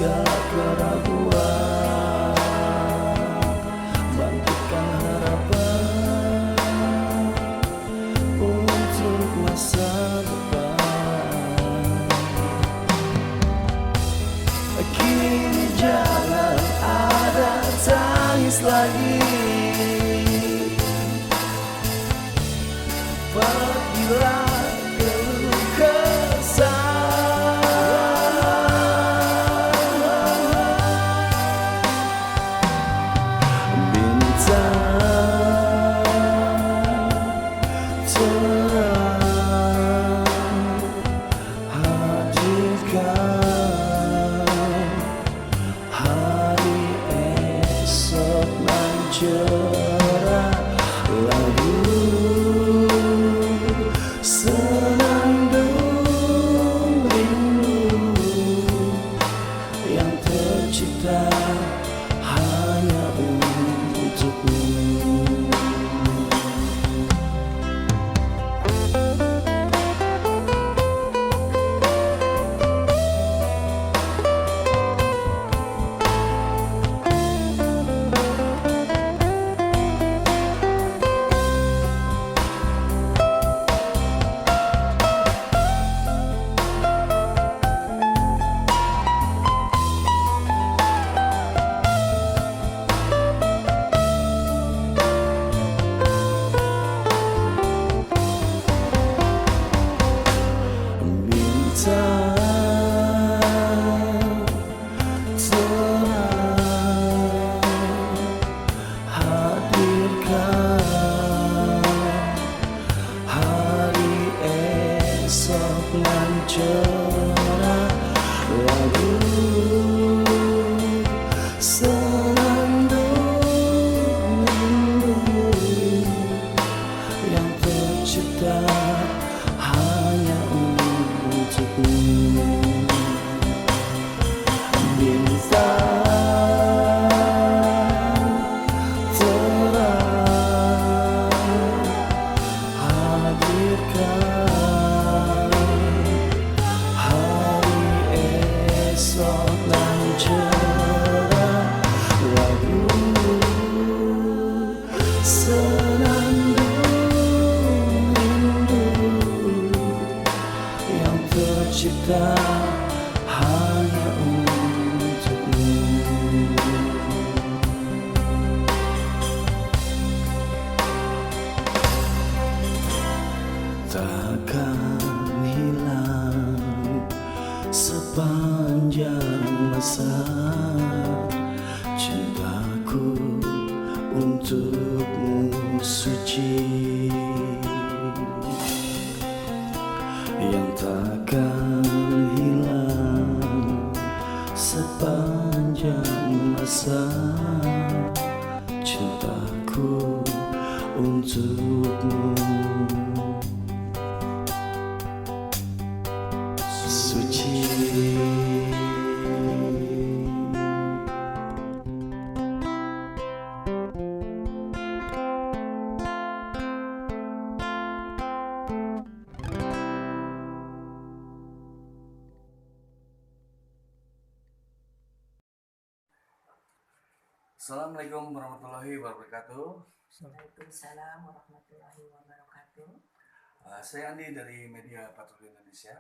segala keraguan, bangkitkan harapan untuk masa depan. Kini jangan ada tangis lagi, pergilah keluh kesah. Bintang terang hadirkan hari esok nan cerah. Lagu senandung rindu yang tercipta hanya untukmu. Bintang terang hadirkan hari esok nan cerah. Lagu senandung rindu yang tercipta hanya untukmu. Bintang terang hadirkan hari esok nan cerah. Lagu senandung rindu yang tercipta hanya untukmu. Takkan hilang sepanjang masa cintaku untukmu suci, yang takkan hilang sepanjang masa cintaku untukmu suci. Assalamualaikum warahmatullahi wabarakatuh. Waalaikumsalam warahmatullahi wabarakatuh. Saya Andi dari Media Patroli Indonesia.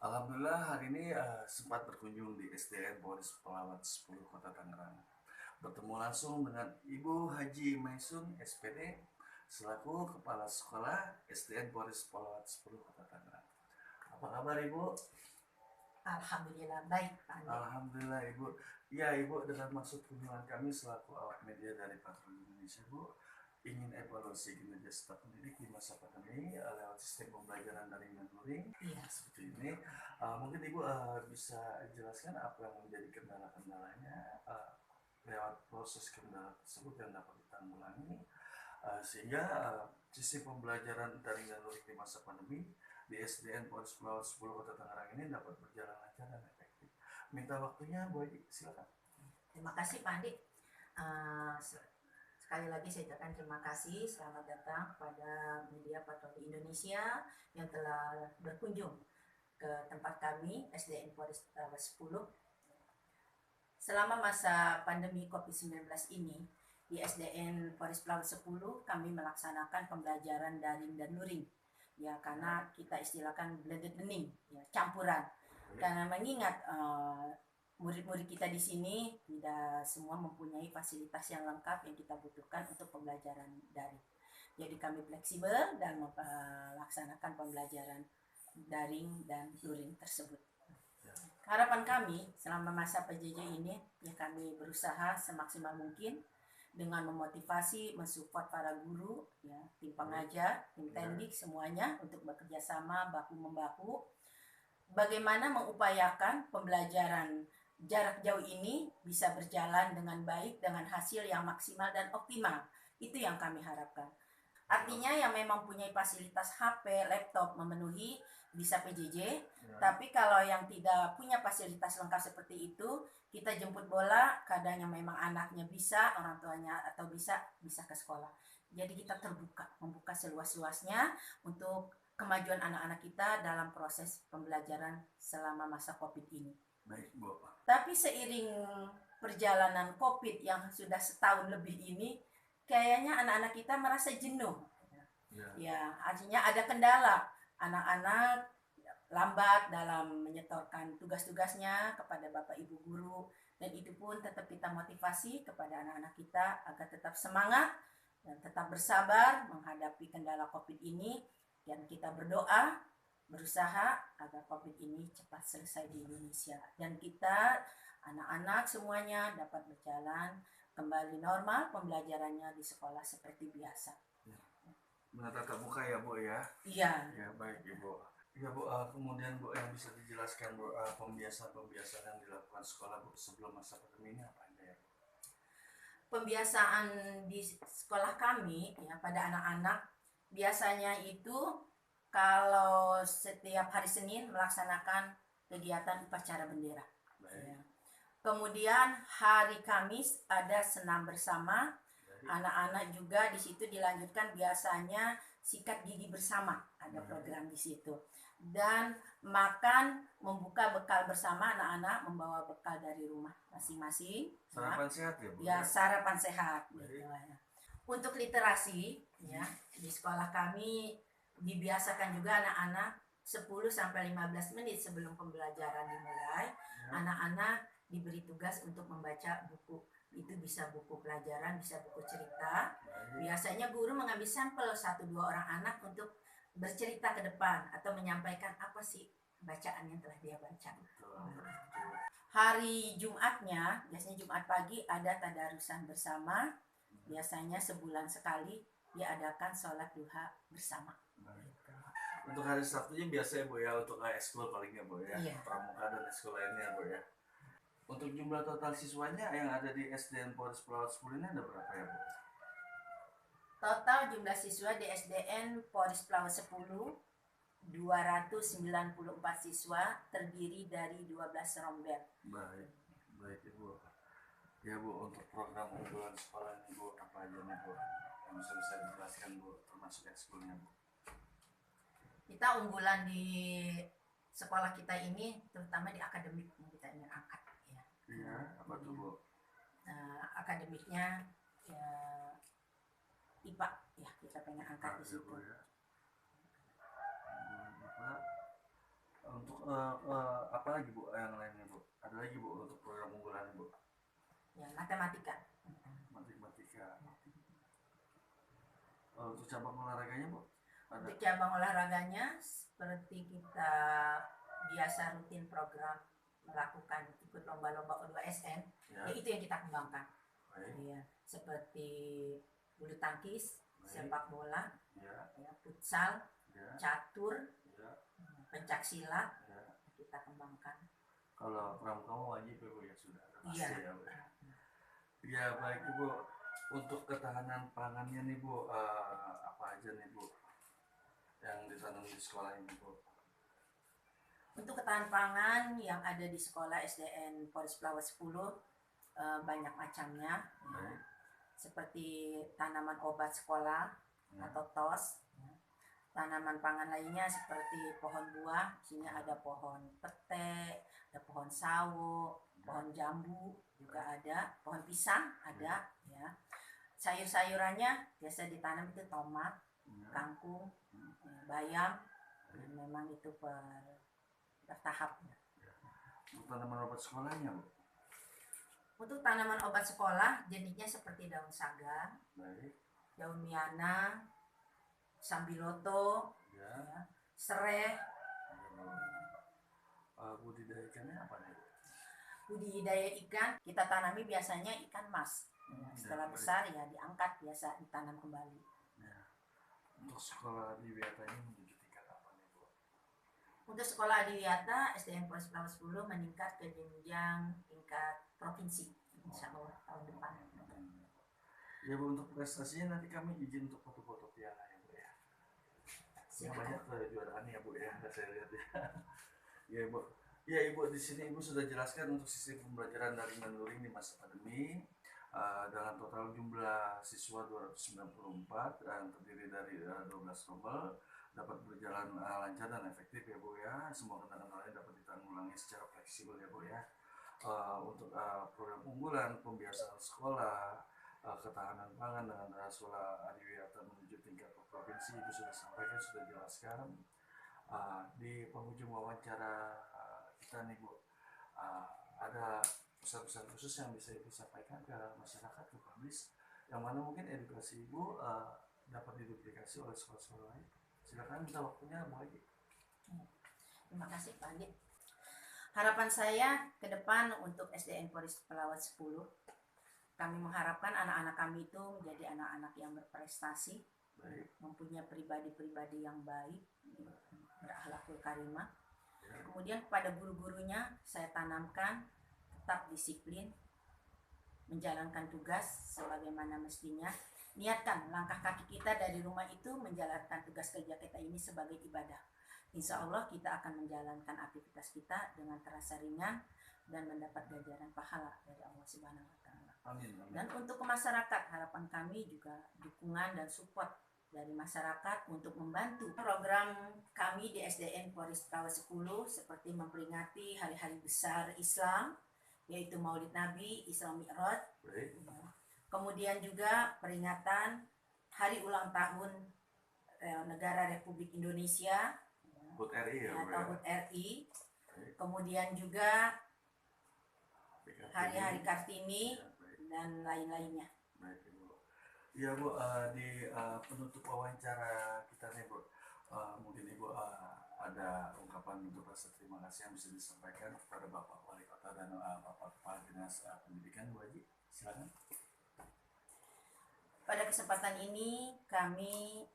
Alhamdulillah hari ini sempat berkunjung di SDN Polres Pelawat 10 Kota Tangerang. Bertemu langsung dengan Ibu Haji Maisun SPD selaku Kepala Sekolah SDN Polres Pelawat 10 Kota Tangerang. Apa kabar Ibu? Alhamdulillah baik Pak Andi. Alhamdulillah Ibu. Ya Ibu, dengan maksud kunjungan kami selaku awak media dari Patroli Indonesia Bu, ingin evaluasi kinerja staf pendidik di masa pandemi lewat sistem pembelajaran daring dan luring. Iya. Seperti ini. Mungkin Ibu bisa jelaskan apa yang menjadi kendala-kendalanya lewat proses kendala tersebut yang dapat ditanggulangi sehingga sistem pembelajaran daring dan luring di masa pandemi di SDN Polres Pelawat 10 Kota Tangerang ini dapat berjalan lancar dan efektif. Minta waktunya Bu Haji, silakan. Terima kasih Pak Andi. Sekali lagi saya ucapkan terima kasih, selamat datang pada Media Patroli Indonesia yang telah berkunjung ke tempat kami SDN Polres Pelawat 10 Selama masa pandemi COVID-19 ini, di SDN Forest Flower 10 kami melaksanakan pembelajaran daring dan luring. Ya, karena kita istilahkan blended learning, ya, campuran. Karena mengingat murid-murid kita di sini tidak semua mempunyai fasilitas yang lengkap yang kita butuhkan untuk pembelajaran daring. Jadi kami fleksibel dan melaksanakan pembelajaran daring dan luring tersebut. Harapan kami selama masa PJJ ini, ya kami berusaha semaksimal mungkin dengan memotivasi, mensupport para guru, ya, tim pengajar, tim tendik, semuanya untuk bekerja sama baku-membaku. Bagaimana mengupayakan pembelajaran jarak jauh ini bisa berjalan dengan baik, dengan hasil yang maksimal dan optimal. Itu yang kami harapkan. Artinya yang memang punya fasilitas HP, laptop memenuhi bisa PJJ, tapi kalau yang tidak punya fasilitas lengkap seperti itu, kita jemput bola, kadang yang memang anaknya bisa, orang tuanya atau bisa ke sekolah. Jadi kita membuka seluas-luasnya untuk kemajuan anak-anak kita dalam proses pembelajaran selama masa COVID ini. Baik, Bu. Tapi seiring perjalanan COVID yang sudah setahun lebih ini, kayaknya anak-anak kita merasa jenuh. Ya, artinya ada kendala. Anak-anak lambat dalam menyetorkan tugas-tugasnya kepada Bapak Ibu guru, dan itu pun tetap kita motivasi kepada anak-anak kita agar tetap semangat dan tetap bersabar menghadapi kendala COVID ini, dan kita berdoa berusaha agar COVID ini cepat selesai di Indonesia dan kita anak-anak semuanya dapat berjalan kembali normal pembelajarannya di sekolah seperti biasa. Menatap muka ya, Bu ya? Iya. Ya, baik Ibu. Ya, Bu, kemudian Bu yang bisa dijelaskan, Bu, pembiasaan-pembiasaan yang dilakukan sekolah, Bu, sebelum masa pandemi ini apa aja ya? Pembiasaan di sekolah kami ya pada anak-anak biasanya itu kalau setiap hari Senin melaksanakan kegiatan upacara bendera. Ya. Kemudian hari Kamis ada senam bersama. Anak-anak juga di situ dilanjutkan biasanya sikat gigi bersama, ada program di situ. Dan makan, membuka bekal bersama, anak-anak membawa bekal dari rumah masing-masing. Sarapan sehat ya, Bu? Ya, sarapan sehat. Gitu. Untuk literasi, ya di sekolah kami dibiasakan juga anak-anak 10-15 menit sebelum pembelajaran dimulai, anak-anak diberi tugas untuk membaca buku. Itu bisa buku pelajaran, bisa buku cerita. Biasanya guru mengambil sampel 1-2 orang anak untuk bercerita ke depan atau menyampaikan apa sih bacaan yang telah dia baca. Hari Jumatnya, biasanya Jumat pagi ada tadarusan bersama. Biasanya sebulan sekali diadakan sholat duha bersama. Untuk hari Sabtunya biasanya, Bu ya, untuk ekskul palingnya, Bu ya. Iya. Pramuka dan ekskul lainnya, Bu ya. Untuk jumlah total siswanya yang ada di SDN Forest Flower 10 ini ada berapa ya, Bu? Total jumlah siswa di SDN Forest Flower 10 294 siswa terdiri dari 12 rombel. Baik, Ibu. Ya, Bu, untuk program unggulan sekolah ini, Bu, apa aja nih, Bu? Yang bisa dijelaskan, Bu, termasuk ekskulnya, Bu? Kita unggulan di sekolah kita ini terutama di akademik yang kita ingin angkat. Iya, apa tuh, Bu? Akademiknya ya, IPA ya, kita pengen angkat di situ. Ya. Untuk apa lagi, Bu, yang lainnya, Bu? Ada lagi, Bu, untuk program unggulan, Bu? Ya, matematika. Untuk cabang olahraganya, Bu? Ada? Untuk cabang olahraganya seperti kita biasa rutin program melakukan ikut lomba-lomba O2SN, ya itu yang kita kembangkan. Ya, seperti bulu tangkis, sepak bola, ya, futsal, catur, pencak silat, kita kembangkan. Kalau pramuka wajib ya, Bu, ya sudah pasti ya. Ya, Bu. Ya, baik Ibu. Untuk ketahanan pangannya nih, Bu, apa aja nih, Bu, yang ditanam di sekolah ini, Bu? Untuk ketahanan pangan yang ada di sekolah SDN Forest Flower 10 banyak macamnya, seperti tanaman obat sekolah atau TOS. Tanaman pangan lainnya seperti pohon buah, di sini ada pohon pete, ada pohon sawo, pohon jambu juga ada, pohon pisang ada, ya. Sayur-sayurannya biasa ditanam itu tomat, kangkung, bayam, dan memang itu bertahap. Untuk tanaman obat sekolahnya, Bu? Untuk tanaman obat sekolah jenisnya seperti daun saga, Baik. daun miana, sambiloto, Ya. ya, serai. Budidaya ikannya apa nih, Bu? Budidaya ikan kita tanami biasanya ikan mas. Ya, setelah baik. besar ya diangkat, biasa ditanam kembali. Ya. Untuk sekolah di Wiata ini menuju tingkat apa nih, Bu? Untuk sekolah adiwiyata SDN Polres Pelawan 10 meningkat ke jenjang tingkat provinsi, insya Allah tahun depan. Ya, Bu, untuk prestasinya nanti kami izin untuk foto-foto piala ya, Bu ya. Yang banyak kejuaraan ya, Bu ya, saya lihat ya. Ya, Bu. Ya, Ibu, di sini Ibu sudah jelaskan untuk sistem pembelajaran daring dan luring di masa pandemi dengan total jumlah siswa 294 dan terdiri dari 12 rombel dapat berjalan lancar dan efektif ya, Bu ya. Semua kendala-kendalanya dapat ditanggulangi secara fleksibel ya, Bu ya. Untuk program unggulan pembiasaan sekolah, ketahanan pangan dengan sekolah adiwiyata menuju tingkat provinsi itu sudah sampaikan, sudah jelaskan. Di penghujung wawancara kita nih, Bu, ada pesan-pesan khusus yang bisa Ibu sampaikan ke masyarakat, ke publis, yang mana mungkin edukasi Ibu dapat diduplikasi oleh sekolah-sekolah lain. Silakan, minta waktunya, Bu Haji. Terima kasih Pak Adit. Harapan saya ke depan untuk SDN Polres Pelawan 10, kami mengharapkan anak-anak kami itu menjadi anak-anak yang berprestasi, Baik. mempunyai pribadi-pribadi yang baik, berakhlakul karimah. Kemudian kepada guru-gurunya saya tanamkan tetap disiplin, menjalankan tugas sebagaimana mestinya. Niatkan langkah kaki kita dari rumah itu menjalankan tugas kerja kita ini sebagai ibadah. Insya Allah kita akan menjalankan aktivitas kita dengan terasa ringan dan mendapat ganjaran pahala dari Allah Subhanahu wa Ta'ala. Amin, amin. Dan untuk ke masyarakat, harapan kami juga dukungan dan support dari masyarakat untuk membantu program kami di SDN Polres Pelawan 10 seperti memperingati hari-hari besar Islam, yaitu Maulid Nabi, Isra Mi'raj. Baik. Kemudian juga peringatan hari ulang tahun Negara Republik Indonesia, HUT RI ya, Bu atau ya. HUT RI. Baik. Kemudian juga BKT. hari-hari Kartini Ya, baik. dan lain-lainnya. Baik, Ibu. Ya, Bu, di penutup wawancara kita nih, Bu, mungkin Ibu ada ungkapan untuk rasa terima kasih yang bisa disampaikan kepada Bapak Wali Kota dan Bapak Kepala Dinas Pendidikan, Bu Haji. Silakan. Pada kesempatan ini kami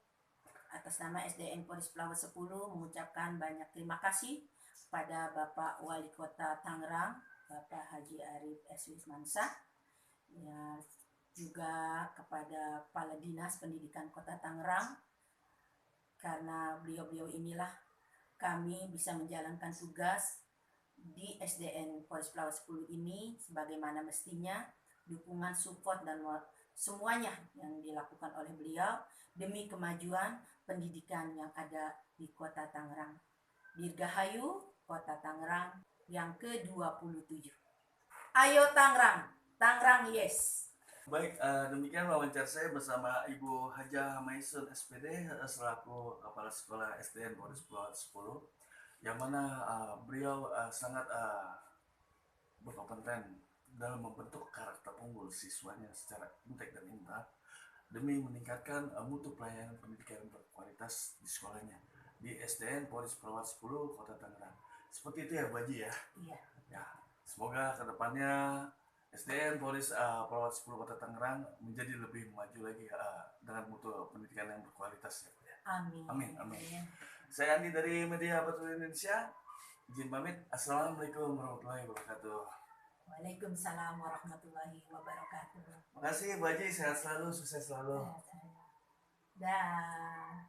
atas nama SDN Polres Pelawan 10 mengucapkan banyak terima kasih kepada Bapak Wali Kota Tangerang, Bapak Haji Arif S. Wismansyah, ya, juga kepada Kepala Dinas Pendidikan Kota Tangerang. Karena beliau-beliau inilah kami bisa menjalankan tugas di SDN Polres Pelawan 10 ini sebagaimana mestinya. Dukungan, support, dan semuanya yang dilakukan oleh beliau demi kemajuan pendidikan yang ada di Kota Tangerang. Dirgahayu Kota Tangerang yang ke-27. Ayo Tangerang, Tangerang yes. Baik, demikian wawancara saya bersama Ibu Hajah Maisun SPD selaku Kepala Sekolah SDN Polres Pelawan 10, yang mana beliau sangat berkompeten dalam membentuk karakter unggul siswanya secara intek dan intak demi meningkatkan mutu pelayanan pendidikan berkualitas di sekolahnya di SDN Polres Pelawan 10 Kota Tangerang. Seperti itu ya, Bu Haji ya. Iya. Ya, semoga kedepannya SDN Polres Pelawan 10 Kota Tangerang menjadi lebih maju lagi dengan mutu pendidikan yang berkualitas ya, Bu ya. Amin. Amin, amin. Ya. Saya Andi dari Media Batul Indonesia. Izin pamit. Assalamualaikum warahmatullahi wabarakatuh. Waalaikumsalam warahmatullahi wabarakatuh. Makasih Bu Haji, sehat selalu, sukses selalu. Dah.